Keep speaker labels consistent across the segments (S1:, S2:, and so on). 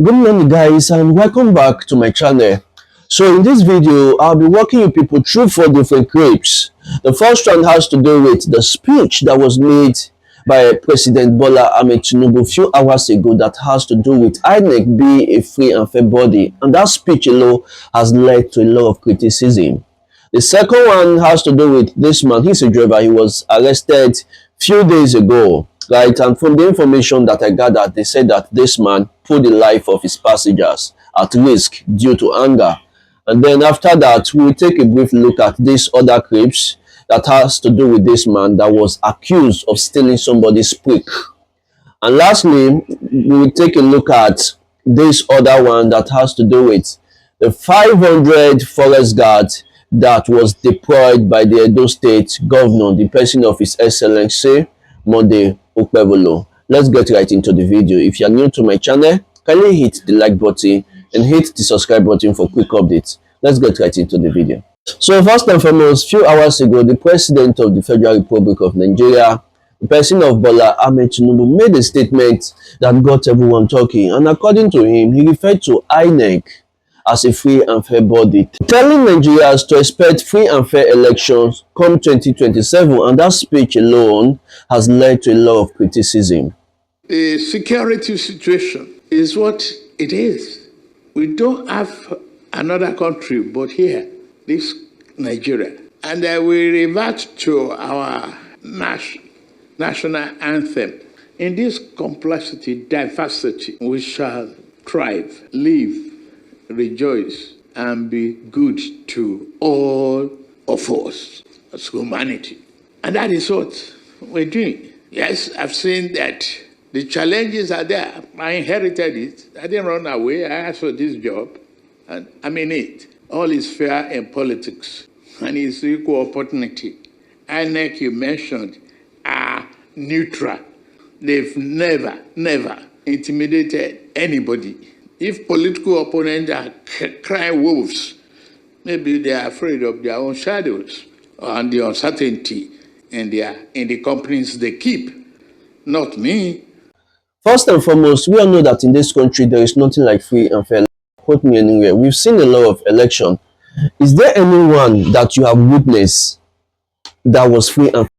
S1: Good morning guys and welcome back to my channel. So in this video I'll be walking you people through 4 different clips. The first one has to do with the speech that was made by President Bola Ahmed Tinubu a few hours ago that has to do with INEC being a free and fair body, and that speech alone has led to a lot of criticism. The second one has to do with this man. He's a driver. He was arrested few days ago, right? And from the information that I gathered, they said that this man put the life of his passengers at risk due to anger. And then after that, we'll take a brief look at these other clips that has to do with this man that was accused of stealing somebody's prick. And lastly, we will take a look at this other one that has to do with the 500 forest guards that was deployed by the Edo State governor, the person of His Excellency Mode Okpebolo. Let's get right into the video. If you are new to my channel, kindly hit the like button and hit the subscribe button for quick updates. Let's get right into the video. So first and foremost, few hours ago, the President of the Federal Republic of Nigeria, the person of Bola Ahmed Tinubu, made a statement that got everyone talking. And according to him, he referred to INEC as a free and fair body, telling Nigerians to expect free and fair elections come 2027, and that speech alone has led to a lot of criticism.
S2: The security situation is what it is. We don't have another country but here, this Nigeria. And we revert to our national anthem. In this complexity, diversity, we shall thrive, live, rejoice, and be good to all of us as humanity. And that is what we're doing. Yes, I've seen that the challenges are there. I inherited it. I didn't run away. I asked for this job, and I'm in it. All is fair in politics, and it's equal opportunity. INEC, you mentioned, are neutral. They've never intimidated anybody. If political opponents are crying wolves, maybe they are afraid of their own shadows and the uncertainty in the companies they keep. Not me.
S1: First and foremost, we all know that in this country there is nothing like free and fair. Quote me anywhere. We've seen a lot of election. Is there anyone that you have witnessed that was free and fair?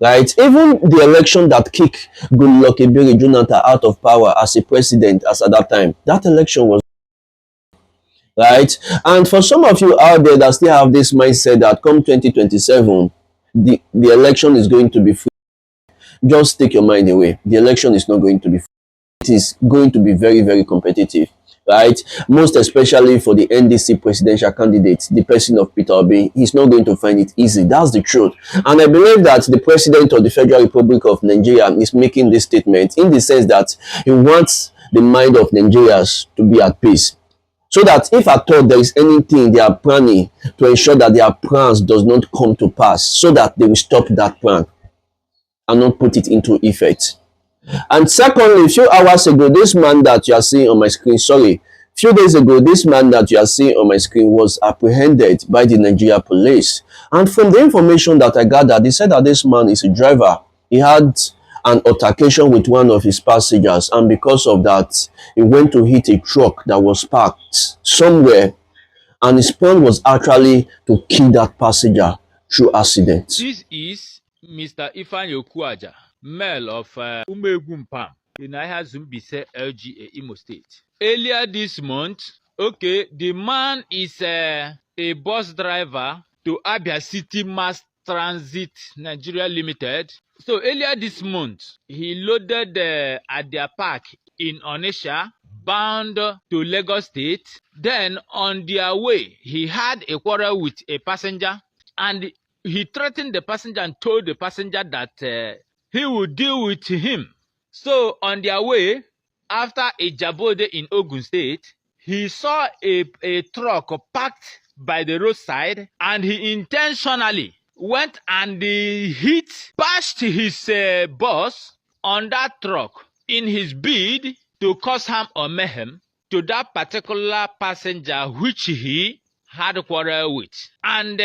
S1: Right? Even the election that kicked Goodluck Ebele Jonathan out of power as a president as at that time, that election was right. And for some of you out there that still have this mindset that come 2027, the election is going to be free, just take your mind away. The election is not going to be free. It is going to be very competitive, right? Most especially for the NDC presidential candidate, the person of Peter Obi. He's not going to find it easy. That's the truth. And I believe that the President of the Federal Republic of Nigeria is making this statement in the sense that he wants the mind of Nigerians to be at peace, so that if at all there is anything they are planning to ensure that their plans does not come to pass, so that they will stop that plan and not put it into effect. And secondly, a few hours ago, this man that you are seeing on my screen, few days ago, this man that you are seeing on my screen was apprehended by the Nigeria police. And from the information that I gathered, they said that this man is a driver. He had an altercation with one of his passengers, and because of that, he went to hit a truck that was parked somewhere, and his plan was actually to kill that passenger through accident.
S3: This is Mr. Ifeanyi Okuaja, male of Umegwumpam in Zumbise LGA, Imo State. Earlier this month, the man is a bus driver to Abia City Mass Transit Nigeria Limited. So earlier this month, he loaded at their park in Onitsha, bound to Lagos State. Then on their way, he had a quarrel with a passenger, and he threatened the passenger and told the passenger that he would deal with him. So on their way, after a Jabode in Ogun State, he saw a truck parked by the roadside, and he intentionally went and bashed his boss on that truck in his bid to cause harm or mayhem to that particular passenger which he had a quarrel with. And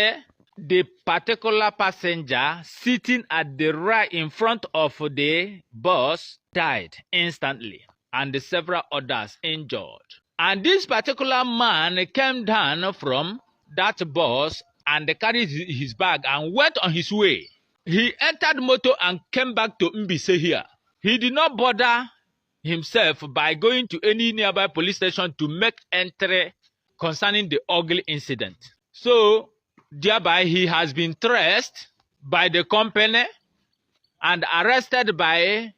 S3: the particular passenger sitting at the right in front of the bus died instantly. and several others injured. And this particular man came down from that bus and carried his bag and went on his way. He entered motor and came back to Mbise here. He did not bother himself by going to any nearby police station to make entry concerning the ugly incident. So, thereby he has been traced by the company and arrested by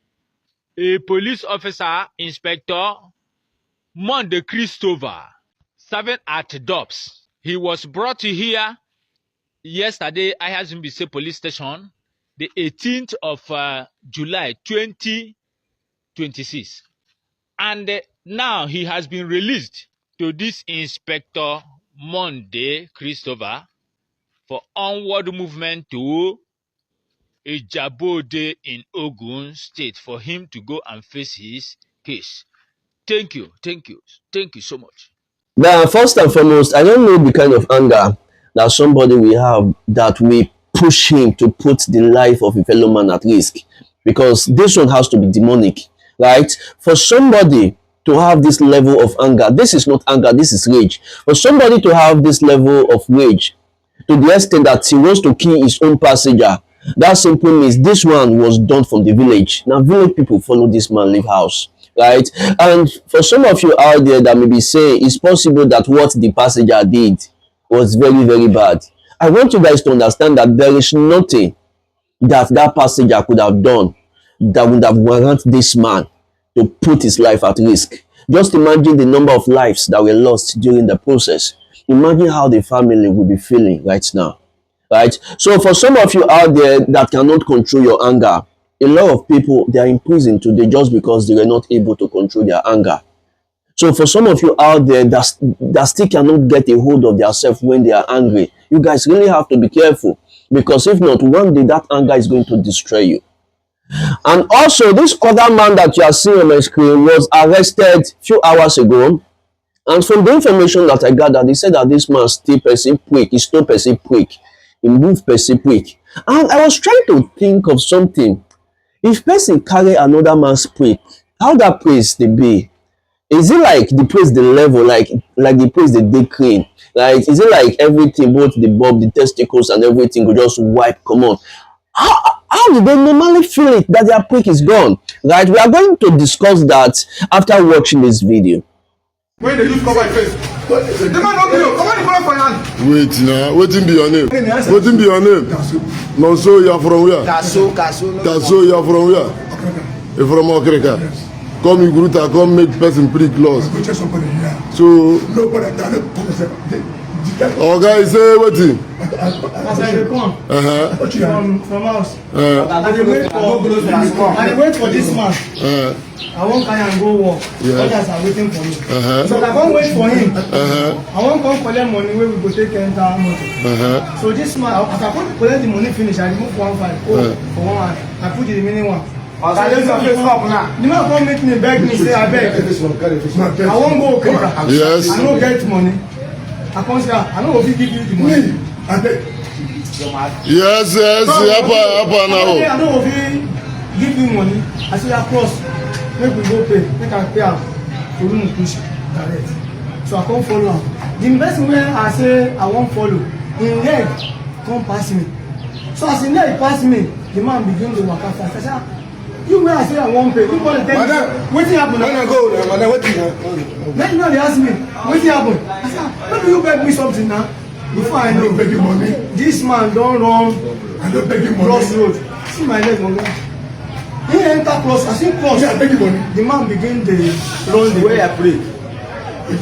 S3: a police officer, Inspector Monde Christopher, serving at DOPS. He was brought here yesterday, Ayazimbise police station, the 18th of July 2026. And now he has been released to this Inspector Monde Christopher for onward movement to Ijabode in Ogun State for him to go and face his case. Thank you so much.
S1: Now, first and foremost, I don't know the kind of anger that somebody will have that will push him to put the life of a fellow man at risk, because this one has to be demonic, right? For somebody to have this level of anger, this is not anger, this is rage. For somebody to have this level of rage to the extent that he wants to kill his own passenger, that simply means this one was done from the village. Now, village people follow this man leave house, right? And for some of you out there that may be saying it's possible that what the passenger did was very, very bad, I want you guys to understand that there is nothing that passenger could have done that would have warranted this man to put his life at risk. Just imagine the number of lives that were lost during the process. Imagine how the family will be feeling right now, right? So for some of you out there that cannot control your anger, a lot of people, they are in prison today just because they were not able to control their anger. So for some of you out there that still cannot get a hold of themselves when they are angry, you guys really have to be careful, because if not, one day that anger is going to destroy you. And also, this other man that you are seeing on my screen was arrested a few hours ago. And from the information that I gathered, they said that this man stole person quick, he stole person quick, he moved person quick. And I was trying to think of something. If person carry another man's prick, how that praise they be? Is it like the praise the level, like the praise the day clean? Like, is it like everything, both the bulb, the testicles, and everything will just wipe? Come on. How do they normally feel it that their prick is gone? Right? We are going to discuss that after watching this video.
S4: When they use cover face, the man not you. Come on, you for your hand.
S5: Wait now, wetin be your name? Wetin be your name? No, so you are from where?
S6: Kaso.
S5: Kaso, you are from where? You from Okrika?
S4: Yes.
S5: Come you Gruta, come make person prick laws.
S4: Go check somebody here.
S5: So,
S4: Nobody can put themselves.
S5: guy say wetin?
S7: As I dey come from house, I dey wait for this man. I wan carry am go work. Others are waiting for me. So I come wait for him. I wan come collect money wey we go take enter motor. So this man, as I come collect the money finish, I remove 1.5 for one hand. I put the remaining one. The man come meet me, beg me, say abeg, I wan go Okira.
S5: Yes.
S7: I no get money. I come say I no go fit give you the money.
S5: Yes, Apa now.
S7: I no go fit give you money. I say I cross, make we go pay, make I pay am for room push direct. So I come follow am. The person wey I say I wan follow, him leg come pass me. So as him leg pass me, the man begin to waka fast. I say, you wey I say I wan pay, you come dey tell me wetin happen.
S4: Madam, go, madam, wetin happen?
S7: Then now they ask me wetin happen. I say, maybe you beg me something now. Before I know,
S4: beg you money.
S7: this man don run
S4: I don't beg you money.
S7: cross road. See my leg on ground. He enter cross, as he cross,
S4: Yeah, I beg you money.
S7: the man begin dey run the way I pray. As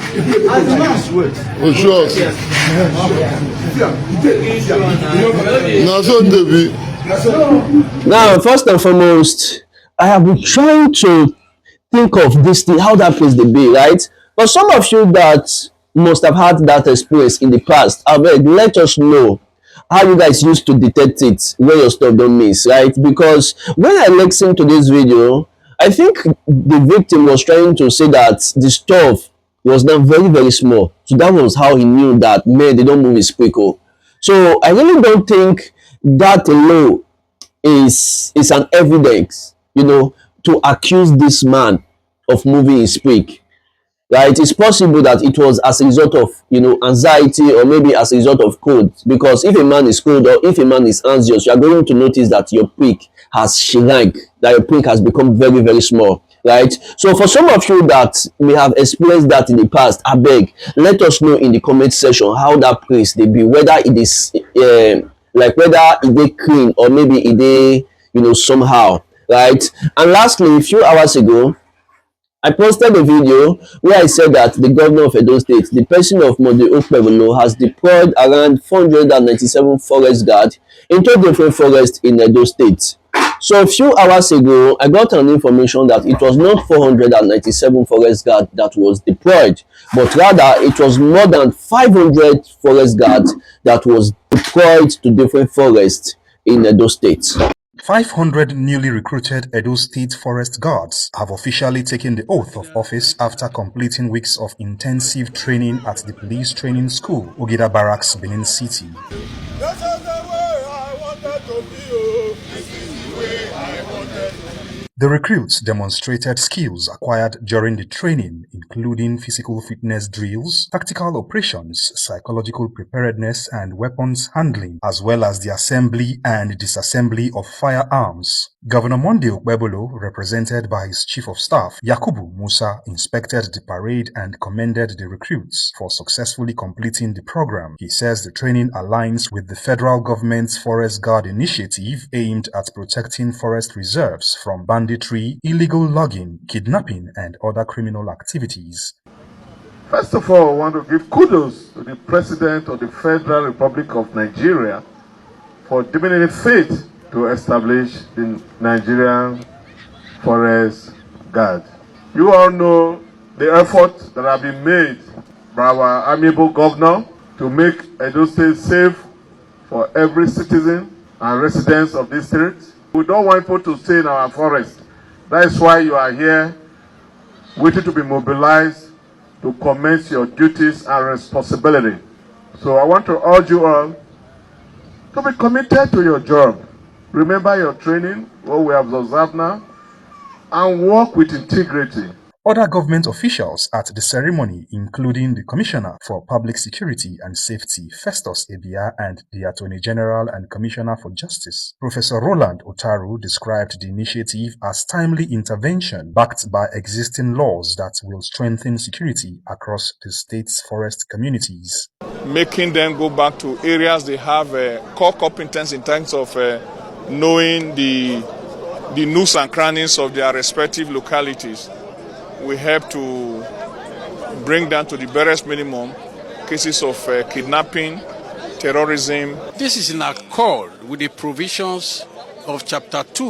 S7: the man sweat.
S5: Oh, sure. Now so they be.
S1: Now, first and foremost, I have been trying to think of this thing, how that place they be, right? For some of you that must have had that experience in the past, let us know how you guys used to detect it when your stuff don't miss, right? Because when I listened to this video, I think the victim was trying to say that the stuff was now very, very small. So that was how he knew that, man, they don't move his quickle. So I really don't think that alone is an evidence, to accuse this man of moving his prick. Right? It's possible that it was as a result of, anxiety, or maybe as a result of cold. Because if a man is cold or if a man is anxious, you are going to notice that your prick has shrunk, that your prick has become very, very small. Right? So for some of you that may have experienced that in the past, I beg, let us know in the comment section how that place they be, whether it is like whether it they clean or maybe it they somehow. Right? And lastly, a few hours ago, I posted a video where I said that the governor of Edo State, the person of Mode Okpebolo, has deployed around 497 forest guards into different forests in Edo State. So a few hours ago, I got an information that it was not 497 forest guards that was deployed, but rather it was more than 500 forest guards that was deployed to different forests in Edo State.
S6: 500 newly recruited Edo State Forest Guards have officially taken the oath of office after completing weeks of intensive training at the Police Training School, Ogida Barracks, Benin City.
S5: This is the way I wanted to be. This is the way I wanted to be.
S6: The recruits demonstrated skills acquired during the training, including physical fitness drills, tactical operations, psychological preparedness, and weapons handling, as well as the assembly and disassembly of firearms. Governor Monde Okpebolo, represented by his Chief of Staff, Yakubu Musa, inspected the parade and commended the recruits for successfully completing the program. He says the training aligns with the federal government's Forest Guard initiative aimed at protecting forest reserves from banditry, illegal logging, kidnapping, and other criminal activities.
S5: First of all, I want to give kudos to the President of the Federal Republic of Nigeria for deeming it fit to establish the Nigerian Forest Guard. You all know the efforts that have been made by our amiable governor to make Edo State safe for every citizen and residents of this state. We don't want people to stay in our forest. That is why you are here, waiting to be mobilized to commence your duties and responsibility. So I want to urge you all to be committed to your job. Remember your training, what we have observed now, and work with integrity.
S6: Other government officials at the ceremony, including the Commissioner for Public Security and Safety, Festus Ebia, and the Attorney General and Commissioner for Justice, Professor Roland Otaru, described the initiative as timely intervention backed by existing laws that will strengthen security across the state's forest communities.
S8: Making them go back to areas they have core competence in terms of knowing the nooks and crannies of their respective localities. We help to bring down to the barest minimum cases of kidnapping, terrorism.
S9: This is in accord with the provisions of Chapter 2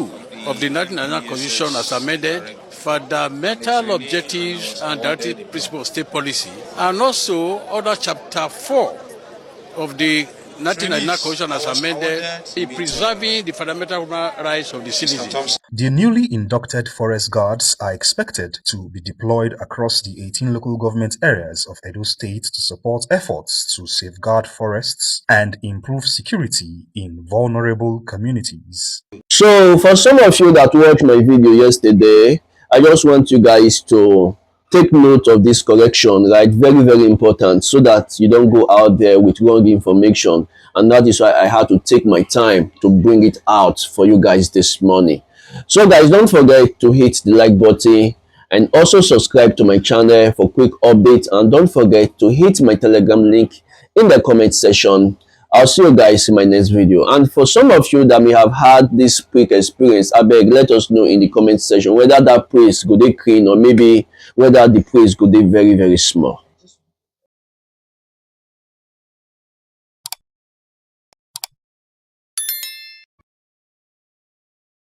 S9: of the 1999 Constitution as amended, fundamental objectives and directive principles of state policy, and also under Chapter 4 of the 1999 Constitution as amended, in preserving the fundamental human rights of the citizens.
S6: The newly inducted forest guards are expected to be deployed across the 18 local government areas of Edo State to support efforts to safeguard forests and improve security in vulnerable communities.
S1: So for some of you that watched my video yesterday, I just want you guys to take note of this correction, right? Very, very important, so that you don't go out there with wrong information. And that is why I had to take my time to bring it out for you guys this morning. So guys, don't forget to hit the like button and also subscribe to my channel for quick updates, and don't forget to hit my Telegram link in the comment section. I'll see you guys in my next video. And for some of you that may have had this quick experience, I beg, let us know in the comment section whether that place could they clean, or maybe whether the place could be very, very small.